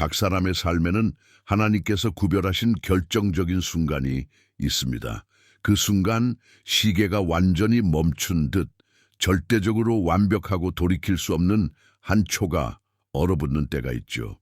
각 사람의 삶에는 하나님께서 구별하신 결정적인 순간이 있습니다. 그 순간 시계가 완전히 멈춘 듯 절대적으로 완벽하고 돌이킬 수 없는 한 초가 얼어붙는 때가 있죠.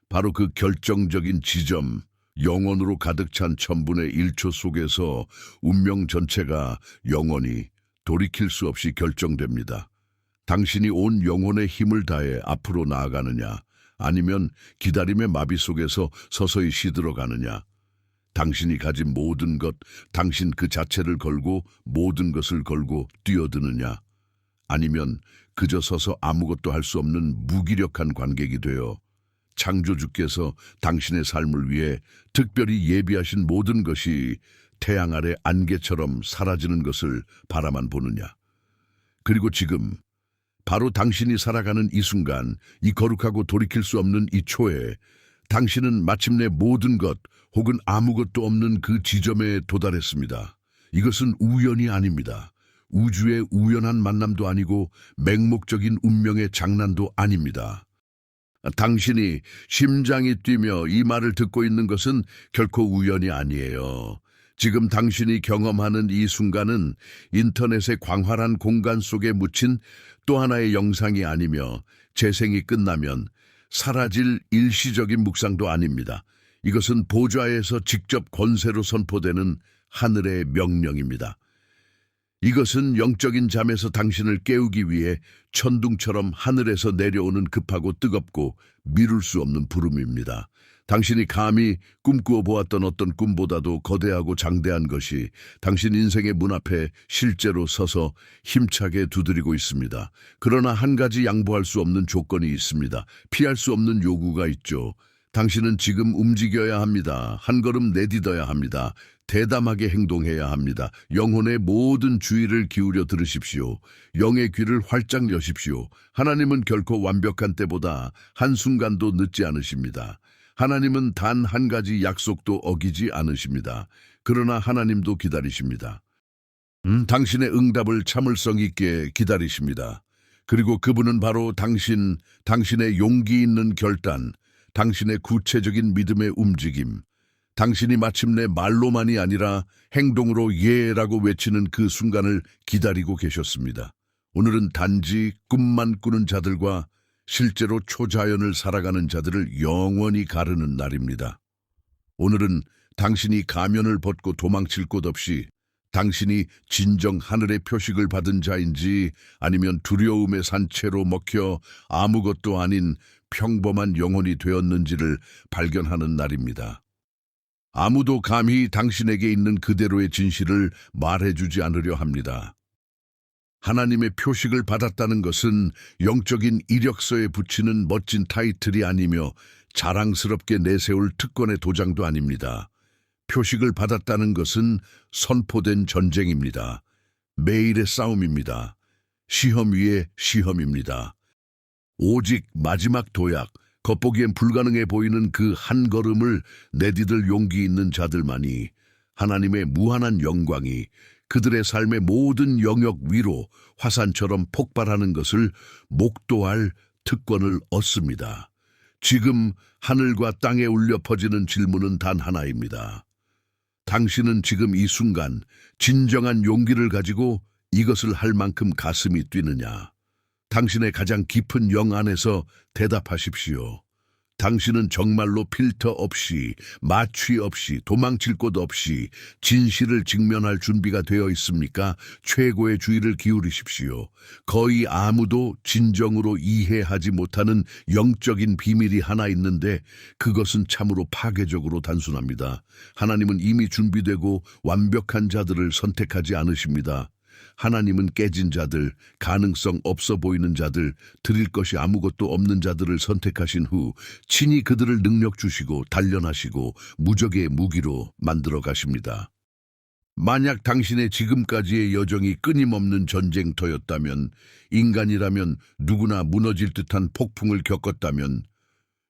바로 그 결정적인 지점, 영혼으로 가득 찬 천분의 1초 속에서 운명 전체가 영원히 돌이킬 수 없이 결정됩니다. 당신이 온 영혼의 힘을 다해 앞으로 나아가느냐, 아니면 기다림의 마비 속에서 서서히 시들어가느냐, 당신이 가진 모든 것, 당신 그 자체를 걸고 모든 것을 걸고 뛰어드느냐, 아니면 그저 서서 아무것도 할 수 없는 무기력한 관객이 되어 창조주께서 당신의 삶을 위해 특별히 예비하신 모든 것이 태양 아래 안개처럼 사라지는 것을 바라만 보느냐. 그리고 지금 바로 당신이 살아가는 이 순간, 이 거룩하고 돌이킬 수 없는 이 초에 당신은 마침내 모든 것 혹은 아무것도 없는 그 지점에 도달했습니다. 이것은 우연이 아닙니다. 우주의 우연한 만남도 아니고 맹목적인 운명의 장난도 아닙니다. 당신이 심장이 뛰며 이 말을 듣고 있는 것은 결코 우연이 아니에요. 지금 당신이 경험하는 이 순간은 인터넷의 광활한 공간 속에 묻힌 또 하나의 영상이 아니며 재생이 끝나면 사라질 일시적인 묵상도 아닙니다. 이것은 보좌에서 직접 권세로 선포되는 하늘의 명령입니다. 이것은 영적인 잠에서 당신을 깨우기 위해 천둥처럼 하늘에서 내려오는 급하고 뜨겁고 미룰 수 없는 부름입니다. 당신이 감히 꿈꾸어 보았던 어떤 꿈보다도 거대하고 장대한 것이 당신 인생의 문 앞에 실제로 서서 힘차게 두드리고 있습니다. 그러나 한 가지 양보할 수 없는 조건이 있습니다. 피할 수 없는 요구가 있죠. 당신은 지금 움직여야 합니다. 한 걸음 내딛어야 합니다. 대담하게 행동해야 합니다. 영혼의 모든 주의를 기울여 들으십시오. 영의 귀를 활짝 여십시오. 하나님은 결코 완벽한 때보다 한순간도 늦지 않으십니다. 하나님은 단 한 가지 약속도 어기지 않으십니다. 그러나 하나님도 기다리십니다. 당신의 응답을 참을성 있게 기다리십니다. 그리고 그분은 바로 당신의 용기 있는 결단, 당신의 구체적인 믿음의 움직임, 당신이 마침내 말로만이 아니라 행동으로 예라고 외치는 그 순간을 기다리고 계셨습니다. 오늘은 단지 꿈만 꾸는 자들과 실제로 초자연을 살아가는 자들을 영원히 가르는 날입니다. 오늘은 당신이 가면을 벗고 도망칠 곳 없이 당신이 진정 하늘의 표식을 받은 자인지 아니면 두려움의 산채로 먹혀 아무것도 아닌 평범한 영혼이 되었는지를 발견하는 날입니다. 아무도 감히 당신에게 있는 그대로의 진실을 말해주지 않으려 합니다. 하나님의 표식을 받았다는 것은 영적인 이력서에 붙이는 멋진 타이틀이 아니며 자랑스럽게 내세울 특권의 도장도 아닙니다. 표식을 받았다는 것은 선포된 전쟁입니다. 매일의 싸움입니다. 시험 위에 시험입니다. 오직 마지막 도약, 겉보기엔 불가능해 보이는 그 한 걸음을 내디딜 용기 있는 자들만이 하나님의 무한한 영광이 그들의 삶의 모든 영역 위로 화산처럼 폭발하는 것을 목도할 특권을 얻습니다. 지금 하늘과 땅에 울려 퍼지는 질문은 단 하나입니다. 당신은 지금 이 순간 진정한 용기를 가지고 이것을 할 만큼 가슴이 뛰느냐? 당신의 가장 깊은 영 안에서 대답하십시오. 당신은 정말로 필터 없이, 마취 없이, 도망칠 곳 없이 진실을 직면할 준비가 되어 있습니까? 최고의 주의를 기울이십시오. 거의 아무도 진정으로 이해하지 못하는 영적인 비밀이 하나 있는데 그것은 참으로 파괴적으로 단순합니다. 하나님은 이미 준비되고 완벽한 자들을 선택하지 않으십니다. 하나님은 깨진 자들, 가능성 없어 보이는 자들, 드릴 것이 아무것도 없는 자들을 선택하신 후 친히 그들을 능력 주시고 단련하시고 무적의 무기로 만들어 가십니다. 만약 당신의 지금까지의 여정이 끊임없는 전쟁터였다면, 인간이라면 누구나 무너질 듯한 폭풍을 겪었다면,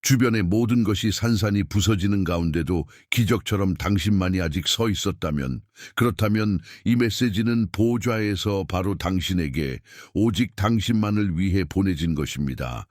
주변의 모든 것이 산산이 부서지는 가운데도 기적처럼 당신만이 아직 서 있었다면, 그렇다면 이 메시지는 보좌에서 바로 당신에게 오직 당신만을 위해 보내진 것입니다.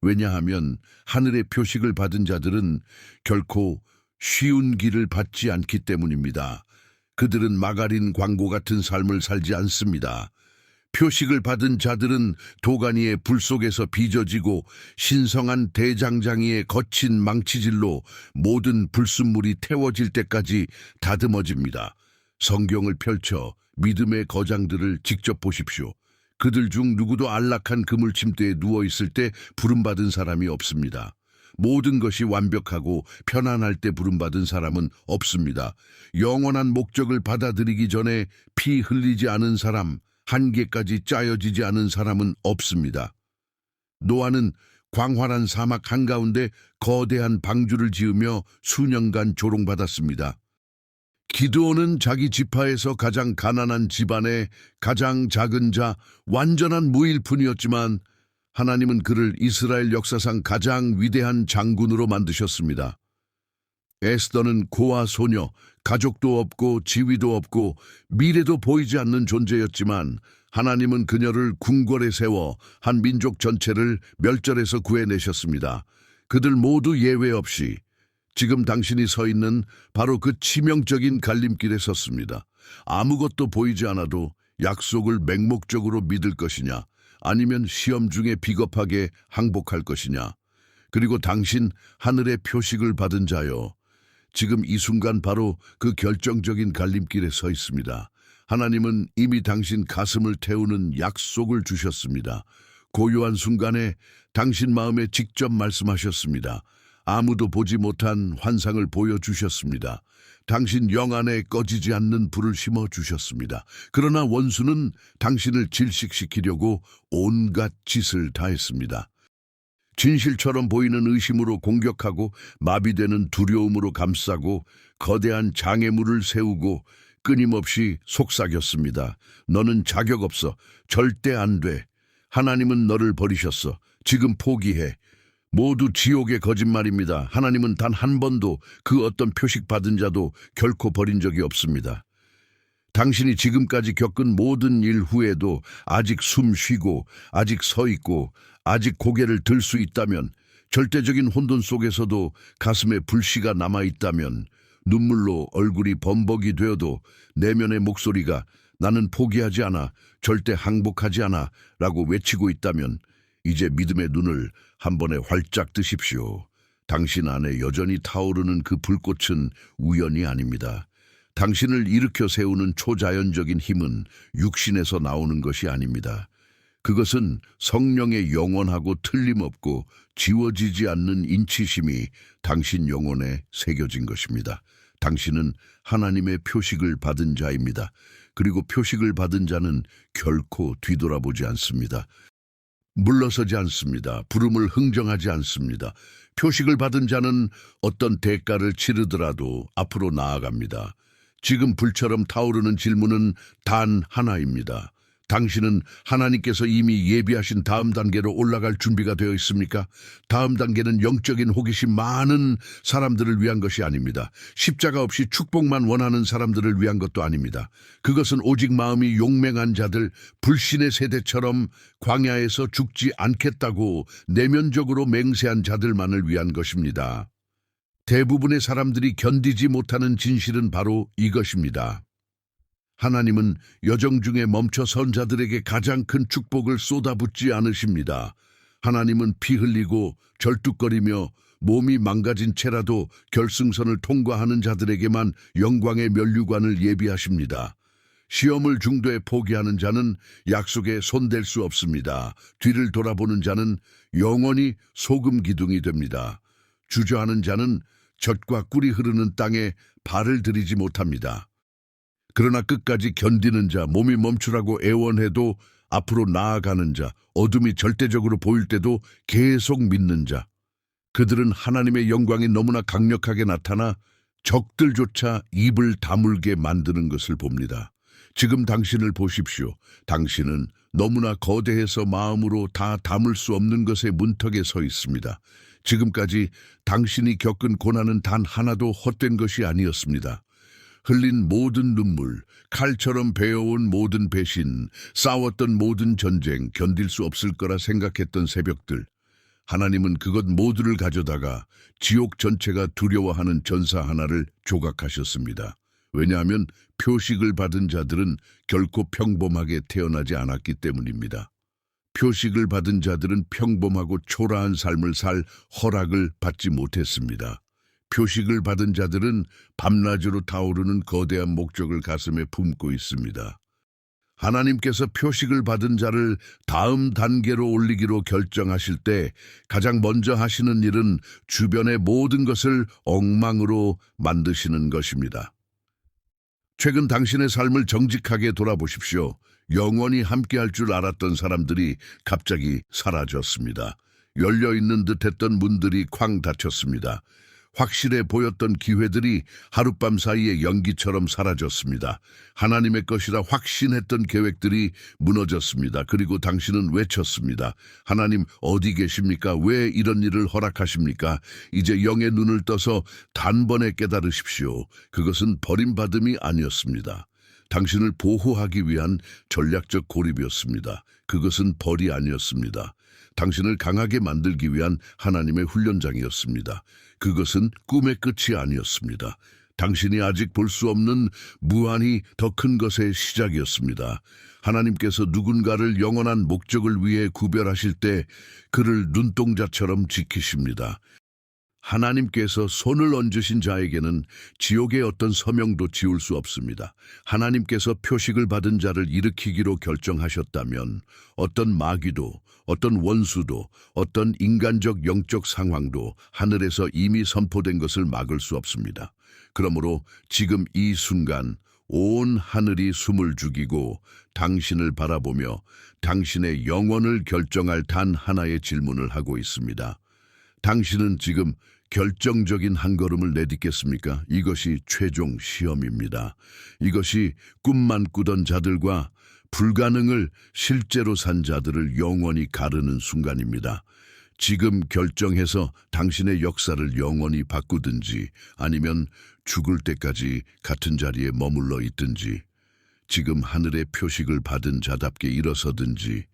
왜냐하면 하늘의 표식을 받은 자들은 결코 쉬운 길을 받지 않기 때문입니다. 그들은 마가린 광고 같은 삶을 살지 않습니다. 표식을 받은 자들은 도가니의 불 속에서 빚어지고 신성한 대장장이의 거친 망치질로 모든 불순물이 태워질 때까지 다듬어집니다. 성경을 펼쳐 믿음의 거장들을 직접 보십시오. 그들 중 누구도 안락한 그물 침대에 누워있을 때 부름받은 사람이 없습니다. 모든 것이 완벽하고 편안할 때 부름받은 사람은 없습니다. 영원한 목적을 받아들이기 전에 피 흘리지 않은 사람, 한계까지 짜여지지 않은 사람은 없습니다. 노아는 광활한 사막 한가운데 거대한 방주를 지으며 수년간 조롱받았습니다. 기드온은 자기 지파에서 가장 가난한 집안의 가장 작은 자, 완전한 무일푼이었지만 하나님은 그를 이스라엘 역사상 가장 위대한 장군으로 만드셨습니다. 에스더는 고아 소녀, 가족도 없고 지위도 없고 미래도 보이지 않는 존재였지만 하나님은 그녀를 궁궐에 세워 한 민족 전체를 멸절에서 구해내셨습니다. 그들 모두 예외 없이 지금 당신이 서 있는 바로 그 치명적인 갈림길에 섰습니다. 아무것도 보이지 않아도 약속을 맹목적으로 믿을 것이냐, 아니면 시험 중에 비겁하게 항복할 것이냐. 그리고 당신 하늘의 표식을 받은 자여, 지금 이 순간 바로 그 결정적인 갈림길에 서 있습니다. 하나님은 이미 당신 가슴을 태우는 약속을 주셨습니다. 고요한 순간에 당신 마음에 직접 말씀하셨습니다. 아무도 보지 못한 환상을 보여주셨습니다. 당신 영 안에 꺼지지 않는 불을 심어주셨습니다. 그러나 원수는 당신을 질식시키려고 온갖 짓을 다했습니다. 진실처럼 보이는 의심으로 공격하고 마비되는 두려움으로 감싸고 거대한 장애물을 세우고 끊임없이 속삭였습니다. 너는 자격 없어. 절대 안 돼. 하나님은 너를 버리셨어. 지금 포기해. 모두 지옥의 거짓말입니다. 하나님은 단 한 번도 그 어떤 표식 받은 자도 결코 버린 적이 없습니다. 당신이 지금까지 겪은 모든 일 후에도 아직 숨 쉬고 아직 서 있고 아직 고개를 들 수 있다면, 절대적인 혼돈 속에서도 가슴에 불씨가 남아있다면, 눈물로 얼굴이 범벅이 되어도 내면의 목소리가 나는 포기하지 않아, 절대 항복하지 않아 라고 외치고 있다면 이제 믿음의 눈을 한 번에 활짝 뜨십시오. 당신 안에 여전히 타오르는 그 불꽃은 우연이 아닙니다. 당신을 일으켜 세우는 초자연적인 힘은 육신에서 나오는 것이 아닙니다. 그것은 성령의 영원하고 틀림없고 지워지지 않는 인치심이 당신 영혼에 새겨진 것입니다. 당신은 하나님의 표식을 받은 자입니다. 그리고 표식을 받은 자는 결코 뒤돌아보지 않습니다. 물러서지 않습니다. 부름을 흥정하지 않습니다. 표식을 받은 자는 어떤 대가를 치르더라도 앞으로 나아갑니다. 지금 불처럼 타오르는 질문은 단 하나입니다. 당신은 하나님께서 이미 예비하신 다음 단계로 올라갈 준비가 되어 있습니까? 다음 단계는 영적인 호기심 많은 사람들을 위한 것이 아닙니다. 십자가 없이 축복만 원하는 사람들을 위한 것도 아닙니다. 그것은 오직 마음이 용맹한 자들, 불신의 세대처럼 광야에서 죽지 않겠다고 내면적으로 맹세한 자들만을 위한 것입니다. 대부분의 사람들이 견디지 못하는 진실은 바로 이것입니다. 하나님은 여정 중에 멈춰 선 자들에게 가장 큰 축복을 쏟아붓지 않으십니다. 하나님은 피 흘리고 절뚝거리며 몸이 망가진 채라도 결승선을 통과하는 자들에게만 영광의 면류관을 예비하십니다. 시험을 중도에 포기하는 자는 약속에 손댈 수 없습니다. 뒤를 돌아보는 자는 영원히 소금 기둥이 됩니다. 주저하는 자는 젖과 꿀이 흐르는 땅에 발을 들이지 못합니다. 그러나 끝까지 견디는 자, 몸이 멈추라고 애원해도 앞으로 나아가는 자, 어둠이 절대적으로 보일 때도 계속 믿는 자, 그들은 하나님의 영광이 너무나 강력하게 나타나 적들조차 입을 다물게 만드는 것을 봅니다. 지금 당신을 보십시오. 당신은 너무나 거대해서 마음으로 다 담을 수 없는 것의 문턱에 서 있습니다. 지금까지 당신이 겪은 고난은 단 하나도 헛된 것이 아니었습니다. 흘린 모든 눈물, 칼처럼 베어온 모든 배신, 싸웠던 모든 전쟁, 견딜 수 없을 거라 생각했던 새벽들, 하나님은 그것 모두를 가져다가 지옥 전체가 두려워하는 전사 하나를 조각하셨습니다. 왜냐하면 표식을 받은 자들은 결코 평범하게 태어나지 않았기 때문입니다. 표식을 받은 자들은 평범하고 초라한 삶을 살 허락을 받지 못했습니다. 표식을 받은 자들은 밤낮으로 타오르는 거대한 목적을 가슴에 품고 있습니다. 하나님께서 표식을 받은 자를 다음 단계로 올리기로 결정하실 때 가장 먼저 하시는 일은 주변의 모든 것을 엉망으로 만드시는 것입니다. 최근 당신의 삶을 정직하게 돌아보십시오. 영원히 함께할 줄 알았던 사람들이 갑자기 사라졌습니다. 열려있는 듯했던 문들이 쾅 닫혔습니다. 확실해 보였던 기회들이 하룻밤 사이에 연기처럼 사라졌습니다. 하나님의 것이라 확신했던 계획들이 무너졌습니다. 그리고 당신은 외쳤습니다. 하나님 어디 계십니까? 왜 이런 일을 허락하십니까? 이제 영의 눈을 떠서 단번에 깨달으십시오. 그것은 버림받음이 아니었습니다. 당신을 보호하기 위한 전략적 고립이었습니다. 그것은 벌이 아니었습니다. 당신을 강하게 만들기 위한 하나님의 훈련장이었습니다. 그것은 꿈의 끝이 아니었습니다. 당신이 아직 볼 수 없는 무한히 더 큰 것의 시작이었습니다. 하나님께서 누군가를 영원한 목적을 위해 구별하실 때 그를 눈동자처럼 지키십니다. 하나님께서 손을 얹으신 자에게는 지옥의 어떤 서명도 지울 수 없습니다. 하나님께서 표식을 받은 자를 일으키기로 결정하셨다면 어떤 마귀도, 어떤 원수도, 어떤 인간적 영적 상황도 하늘에서 이미 선포된 것을 막을 수 없습니다. 그러므로 지금 이 순간 온 하늘이 숨을 죽이고 당신을 바라보며 당신의 영혼을 결정할 단 하나의 질문을 하고 있습니다. 당신은 지금 결정적인 한 걸음을 내딛겠습니까? 이것이 최종 시험입니다. 이것이 꿈만 꾸던 자들과 불가능을 실제로 산 자들을 영원히 가르는 순간입니다. 지금 결정해서 당신의 역사를 영원히 바꾸든지 아니면 죽을 때까지 같은 자리에 머물러 있든지 지금 하늘의 표식을 받은 자답게 일어서든지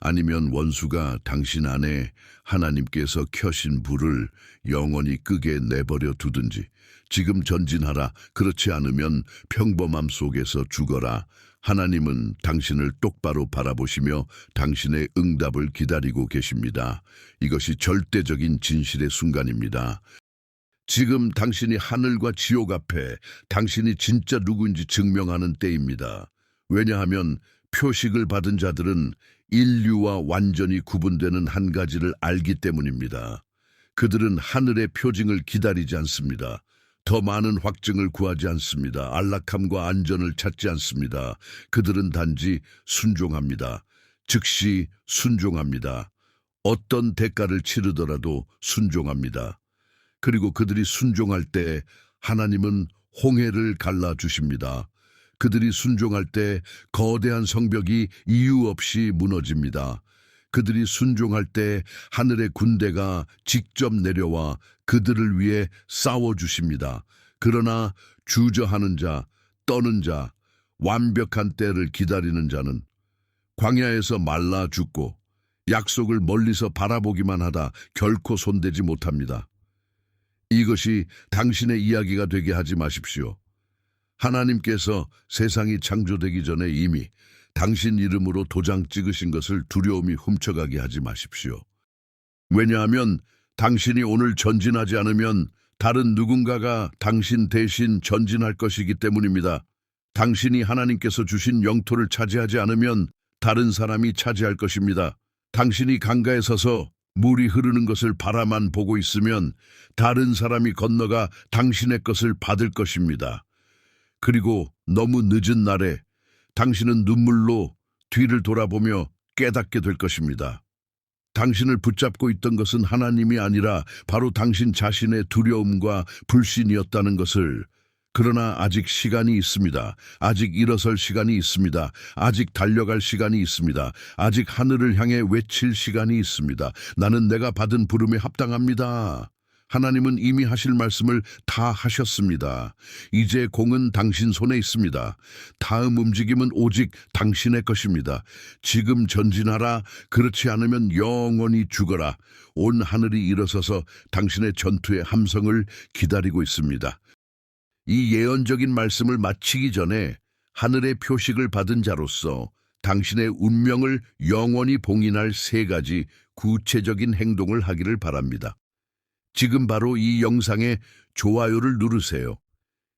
아니면 원수가 당신 안에 하나님께서 켜신 불을 영원히 끄게 내버려 두든지 지금 전진하라. 그렇지 않으면 평범함 속에서 죽어라. 하나님은 당신을 똑바로 바라보시며 당신의 응답을 기다리고 계십니다. 이것이 절대적인 진실의 순간입니다. 지금 당신이 하늘과 지옥 앞에 당신이 진짜 누구인지 증명하는 때입니다. 왜냐하면 표식을 받은 자들은 인류와 완전히 구분되는 한 가지를 알기 때문입니다. 그들은 하늘의 표징을 기다리지 않습니다. 더 많은 확증을 구하지 않습니다. 안락함과 안전을 찾지 않습니다. 그들은 단지 순종합니다. 즉시 순종합니다. 어떤 대가를 치르더라도 순종합니다. 그리고 그들이 순종할 때 하나님은 홍해를 갈라주십니다. 그들이 순종할 때 거대한 성벽이 이유 없이 무너집니다. 그들이 순종할 때 하늘의 군대가 직접 내려와 그들을 위해 싸워주십니다. 그러나 주저하는 자, 떠는 자, 완벽한 때를 기다리는 자는 광야에서 말라 죽고 약속을 멀리서 바라보기만 하다 결코 손대지 못합니다. 이것이 당신의 이야기가 되게 하지 마십시오. 하나님께서 세상이 창조되기 전에 이미 당신 이름으로 도장 찍으신 것을 두려움이 훔쳐가게 하지 마십시오. 왜냐하면 당신이 오늘 전진하지 않으면 다른 누군가가 당신 대신 전진할 것이기 때문입니다. 당신이 하나님께서 주신 영토를 차지하지 않으면 다른 사람이 차지할 것입니다. 당신이 강가에 서서 물이 흐르는 것을 바라만 보고 있으면 다른 사람이 건너가 당신의 것을 받을 것입니다. 그리고 너무 늦은 날에 당신은 눈물로 뒤를 돌아보며 깨닫게 될 것입니다. 당신을 붙잡고 있던 것은 하나님이 아니라 바로 당신 자신의 두려움과 불신이었다는 것을. 그러나 아직 시간이 있습니다. 아직 일어설 시간이 있습니다. 아직 달려갈 시간이 있습니다. 아직 하늘을 향해 외칠 시간이 있습니다. 나는 내가 받은 부름에 합당합니다. 하나님은 이미 하실 말씀을 다 하셨습니다. 이제 공은 당신 손에 있습니다. 다음 움직임은 오직 당신의 것입니다. 지금 전진하라. 그렇지 않으면 영원히 죽어라. 온 하늘이 일어서서 당신의 전투의 함성을 기다리고 있습니다. 이 예언적인 말씀을 마치기 전에 하늘의 표식을 받은 자로서 당신의 운명을 영원히 봉인할 3가지 구체적인 행동을 하기를 바랍니다. 지금 바로 이 영상에 좋아요를 누르세요.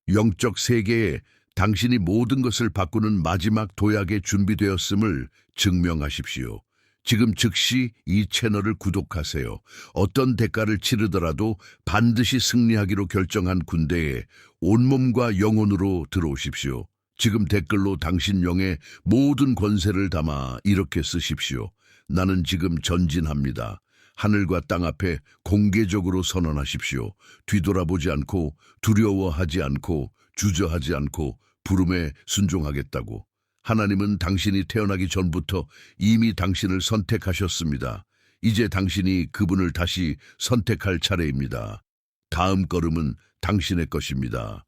영적 세계에 당신이 모든 것을 바꾸는 마지막 도약에 준비되었음을 증명하십시오. 지금 즉시 이 채널을 구독하세요. 어떤 대가를 치르더라도 반드시 승리하기로 결정한 군대에 온몸과 영혼으로 들어오십시오. 지금 댓글로 당신 영의 모든 권세를 담아 이렇게 쓰십시오. 나는 지금 전진합니다. 하늘과 땅 앞에 공개적으로 선언하십시오. 뒤돌아보지 않고 두려워하지 않고 주저하지 않고 부름에 순종하겠다고. 하나님은 당신이 태어나기 전부터 이미 당신을 선택하셨습니다. 이제 당신이 그분을 다시 선택할 차례입니다. 다음 걸음은 당신의 것입니다.